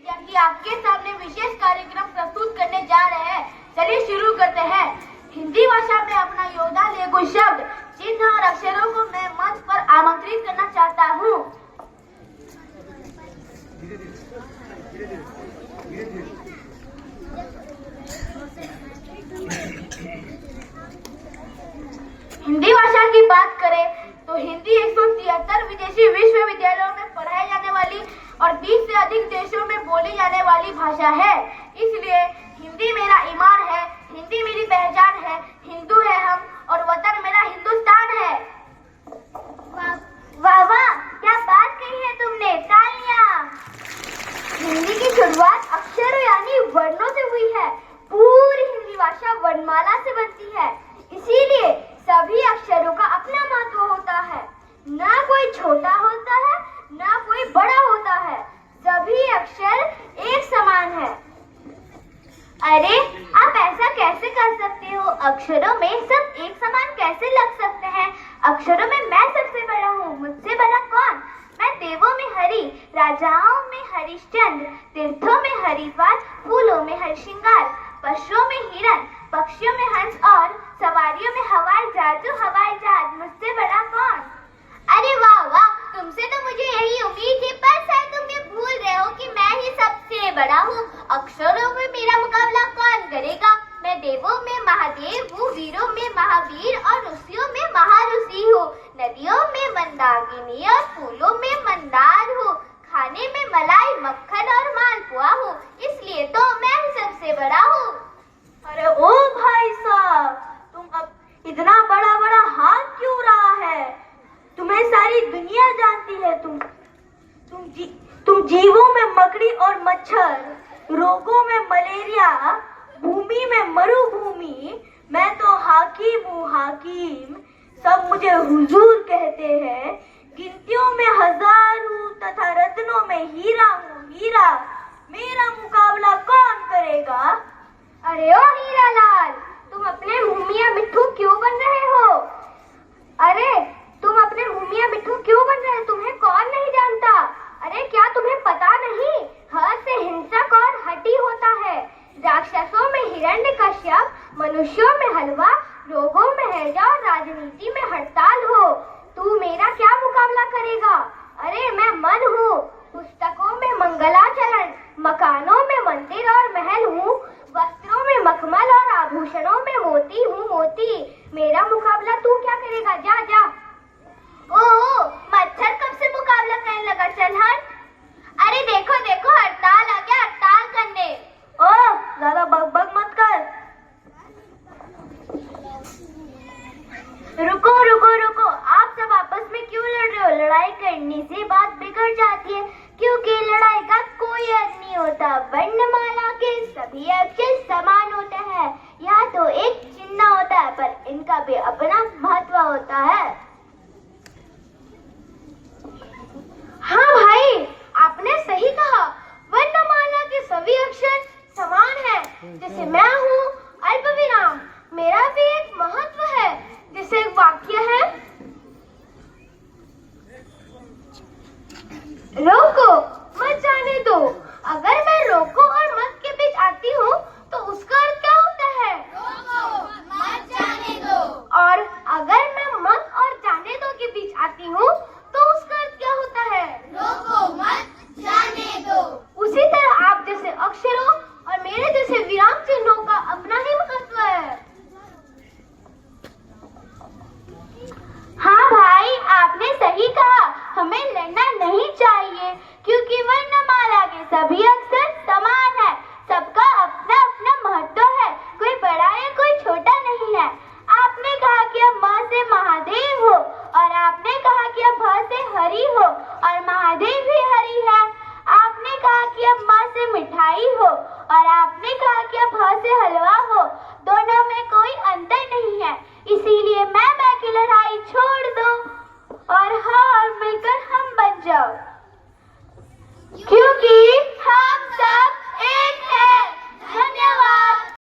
विद्यार्थी आपके सामने विशेष कार्यक्रम प्रस्तुत करने जा रहे हैं। चलिए शुरू करते हैं। हिंदी भाषा में अपना योगदान लिए कुछ शब्द, चिन्ह और अक्षरों को मैं मंच पर आमंत्रित करना चाहता हूँ। हिंदी भाषा की बात करें तो हिंदी 173 विदेशी विश्वविद्यालयों में पढ़ाई जाने वाली और 20 से अधिक देशों में बोली जाने वाली भाषा है। इसलिए हिंदी मेरा ईमान है, हिंदी मेरी पहचान है, हिंदू है हम और वतन मेरा हिंदुस्तान है। वाह वाह, क्या बात कही है तुमने, तालियां। हिंदी की शुरुआत अक्षरों यानी वर्णों से हुई है। पूरी हिंदी भाषा वर्णमाला से बनती है, इसीलिए सभी अक्षरों का अपना महत्व होता है। ना कोई छोटा होता है, ना कोई बड़ा होता है, सभी अक्षर एक समान है। अरे, आप ऐसा कैसे कर सकते हो? अक्षरों में सब एक समान कैसे लग सकते हैं? अक्षरों में मैं सबसे बड़ा हूँ, मुझसे बड़ा कौन? मैं देवों में हरि, राजाओं में हरिश्चंद्र, तीर्थों में हरिद्वार, फूलों में हरश्रृंगार, पशुओं में हिरण, पक्षियों में हंस और सवारियों में हवाई जहाज, मुझसे बड़ा कौन? अरे वाह वाह, तुमसे तो मुझे यही उम्मीद थी, पर शायद तुम ये भूल रहे हो कि मैं ही सबसे बड़ा हूँ। अक्षरों में मेरा मुकाबला कौन करेगा? मैं देवों में महादेव हूँ, वीरों में महावीर और ऋषियों में महाऋषि हूँ, नदियों में मंदाकिनी और फूलों में मंदार हूँ, खाने में मलाई, मक्खन और मालपुआ हूँ, इसलिए तो मैं ही सबसे बड़ा हूँ। अरे ओ भाई साहब, तुम अब इतना बड़ा बड़ा हाथ क्यों रहा है? तुम्हें सारी दुनिया जानती है। तुम जीवों में मकड़ी और मच्छर, रोगों में मलेरिया, भूमि में मरुभूमि, मैं तो हाकिम हूँ हाकिम। सब मुझे हुजूर कहते हैं। गिनतियों में हजार हूँ तथा रत्नों में हीरा हूँ हीरा। मेरा मुकाबला कौन करेगा? अरे ओ हीरा लाल, तुम अपने मुंह मिट्ठू क्यों बन रहे हो? अरे तुम अपने मुंह मिट्ठू क्यों बन रहे हो? तुम्हें कौन नहीं जानता? अरे क्या तुम्हें पता नहीं, ह से हिंसक और हठी होता है। राक्षसों में हिरण्यकश्यप, मनुष्यों में हलवा, रोगों में हैजा और राजनीति में हड़ताल हो। तू मेरा क्या मुकाबला करेगा? अरे मैं मन हूँ, पुस्तकों में मंगलाचरण, मकानों में मंदिर और महल हूँ, वस्त्रों में मखमल और आभूषणों में मोती हूँ मोती। मेरा मुकाबला तू क्या करेगा? जा जा। ओह, मच्छर कब से मुकाबला करने लगा? चल हट। अरे देखो देखो, हड़ताल आ गया, हड़ताल करने। ओह, ज्यादा बक मत कर। रुको रुको रुको, आप सब आपस में क्यों लड़ रहे हो? लड़ाई करने से बात बिगड़ जाती है, क्योंकि लड़ाई का कोई अर्थ नहीं होता। वर्णमाला के सभी अक्षर समान होते हैं। यहाँ तो एक चिन्ह होता है, पर इनका भी अपना महत्व होता है। हाँ भाई, आपने सही कहा। वर्णमाला के सभी अक्षर समान हैं। जैसे मैं हूँ अल्पविराम, मेरा भी एक महत्व है। जैसे एक वाक्य है, रोको मत जाने दो। अगर मैं रोको और मत के बीच आती हूँ तो उसका अर्थ क्या होता है? रोको मत जाने दो। और अगर मैं मत और जाने दो के बीच आती हूँ तो उसका अर्थ क्या होता है? रोको मत जाने दो। उसी तरह आप जैसे अक्षरों और मेरे जैसे विराम चिन्हों का अपना ही महत्व है। हाँ भाई, आपने सही कहा। हमें लड़ना नहीं चाहिए, क्योंकि वर्णमाला के सभी अक्षर